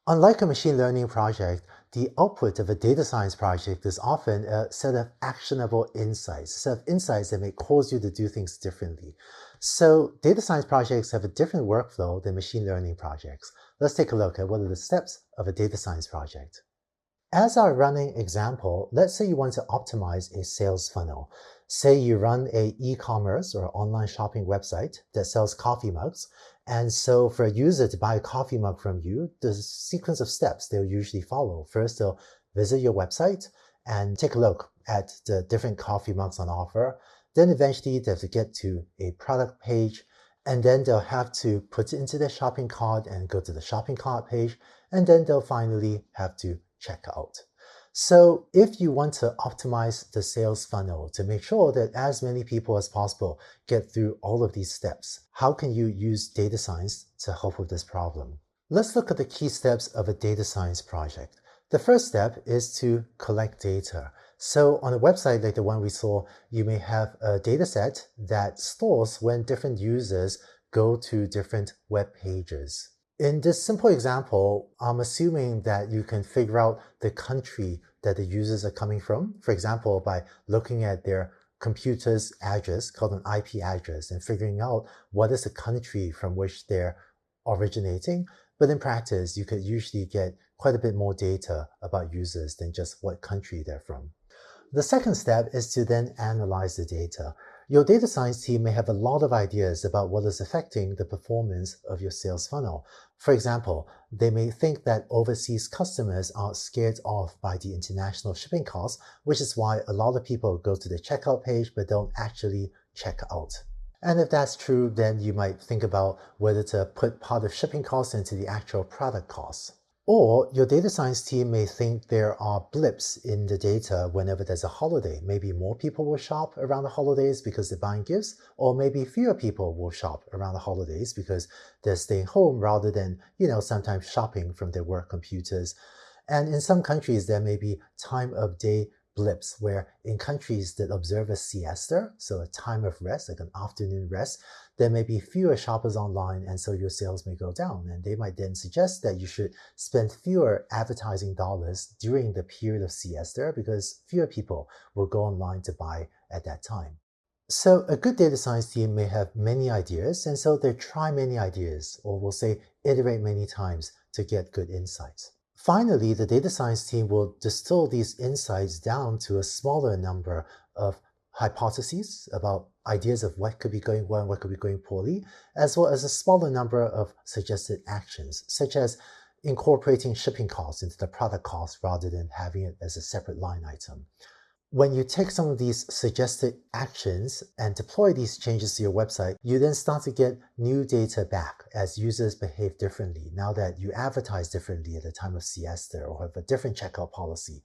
Unlike a machine learning project, the output of a data science project is often a set of actionable insights, a set of insights that may cause you to do things differently. So data science projects have a different workflow than machine learning projects. Let's take a look at what are the steps of a data science project. As our running example, let's say you want to optimize a sales funnel. Say you run a e-commerce or online shopping website that sells coffee mugs. And so for a user to buy a coffee mug from you, the sequence of steps they'll usually follow. First, they'll visit your website and take a look at the different coffee mugs on offer. Then eventually they have to get to a product page, and then they'll have to put it into their shopping cart and go to the shopping cart page, and then they'll finally have to check out. So if you want to optimize the sales funnel to make sure that as many people as possible get through all of these steps, how can you use data science to help with this problem? Let's look at the key steps of a data science project. The first step is to collect data. So on a website like the one we saw, you may have a data set that stores when different users go to different web pages. In this simple example, I'm assuming that you can figure out the country that the users are coming from, for example, by looking at their computer's address, called an IP address, and figuring out what is the country from which they're originating. But in practice, you could usually get quite a bit more data about users than just what country they're from. The second step is to then analyze the data. Your data science team may have a lot of ideas about what is affecting the performance of your sales funnel. For example, they may think that overseas customers are scared off by the international shipping costs, which is why a lot of people go to the checkout page but don't actually check out. And if that's true, then you might think about whether to put part of shipping costs into the actual product costs. Or your data science team may think there are blips in the data whenever there's a holiday. Maybe more people will shop around the holidays because they're buying gifts, or maybe fewer people will shop around the holidays because they're staying home rather than, sometimes shopping from their work computers. And in some countries, there may be time of day blips where in countries that observe a siesta, so a time of rest, like an afternoon rest, there may be fewer shoppers online, and so your sales may go down. And they might then suggest that you should spend fewer advertising dollars during the period of siesta because fewer people will go online to buy at that time. So a good data science team may have many ideas, and so they try many ideas, or we'll say iterate many times to get good insights. Finally, the data science team will distill these insights down to a smaller number of hypotheses about ideas of what could be going well and what could be going poorly, as well as a smaller number of suggested actions, such as incorporating shipping costs into the product cost rather than having it as a separate line item. When you take some of these suggested actions and deploy these changes to your website, you then start to get new data back as users behave differently now that you advertise differently at the time of siesta or have a different checkout policy.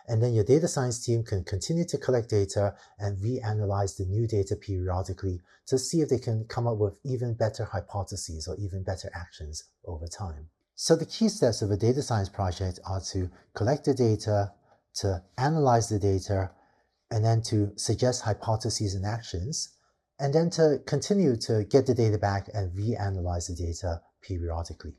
And then your data science team can continue to collect data and reanalyze the new data periodically to see if they can come up with even better hypotheses or even better actions over time. So the key steps of a data science project are to collect the data, to analyze the data, and then to suggest hypotheses and actions, and then to continue to get the data back and reanalyze the data periodically.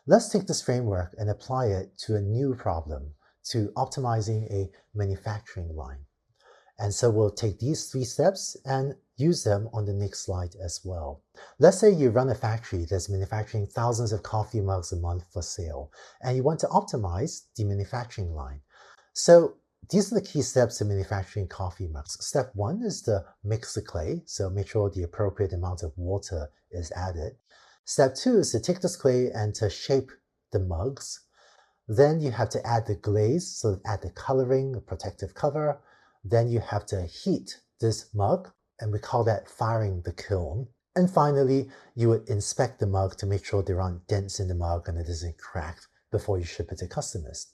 Let's take this framework and apply it to a new problem, to optimizing a manufacturing line. And so we'll take these 3 steps and use them on the next slide as well. Let's say you run a factory that's manufacturing thousands of coffee mugs a month for sale, and you want to optimize the manufacturing line. So these are the key steps to manufacturing coffee mugs. Step 1 is to mix the clay, so make sure the appropriate amount of water is added. Step 2 is to take this clay and to shape the mugs. Then you have to add the glaze, so add the coloring, the protective cover. Then you have to heat this mug, and we call that firing the kiln. And finally, you would inspect the mug to make sure there aren't dents in the mug and it isn't cracked before you ship it to customers.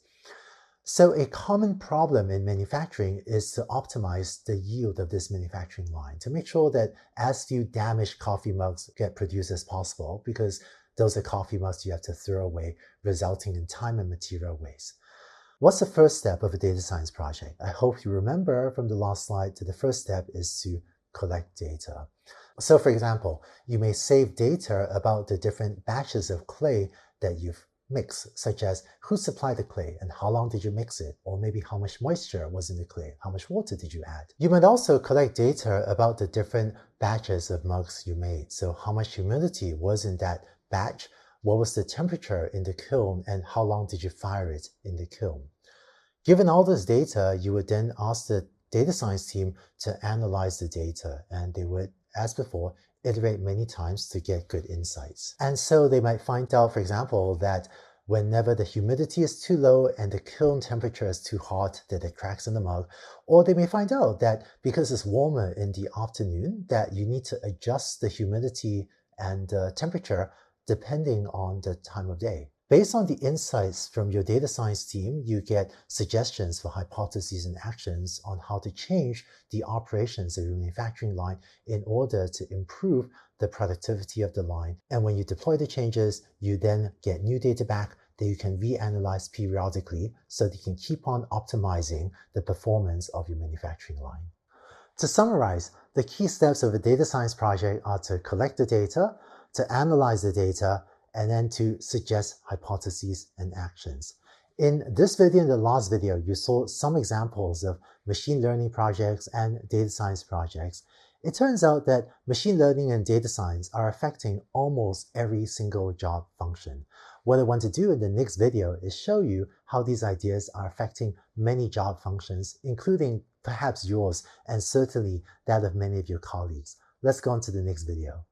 So a common problem in manufacturing is to optimize the yield of this manufacturing line to make sure that as few damaged coffee mugs get produced as possible, because those are coffee mugs you have to throw away, resulting in time and material waste. What's the first step of a data science project? I hope you remember from the last slide that the first step is to collect data. So for example, you may save data about the different batches of clay that you've mix, such as who supplied the clay and how long did you mix it, or maybe how much moisture was in the clay, how much water did you add. You might also collect data about the different batches of mugs you made. So how much humidity was in that batch, what was the temperature in the kiln, and how long did you fire it in the kiln. Given all this data, you would then ask the data science team to analyze the data, and they would, as before, iterate many times to get good insights. And so they might find out, for example, that whenever the humidity is too low and the kiln temperature is too hot, that there are cracks in the mug. Or they may find out that because it's warmer in the afternoon, that you need to adjust the humidity and temperature depending on the time of day. Based on the insights from your data science team, you get suggestions for hypotheses and actions on how to change the operations of your manufacturing line in order to improve the productivity of the line. And when you deploy the changes, you then get new data back that you can reanalyze periodically so that you can keep on optimizing the performance of your manufacturing line. To summarize, the key steps of a data science project are to collect the data, to analyze the data, and then to suggest hypotheses and actions. In this video and the last video, you saw some examples of machine learning projects and data science projects. It turns out that machine learning and data science are affecting almost every single job function. What I want to do in the next video is show you how these ideas are affecting many job functions, including perhaps yours and certainly that of many of your colleagues. Let's go on to the next video.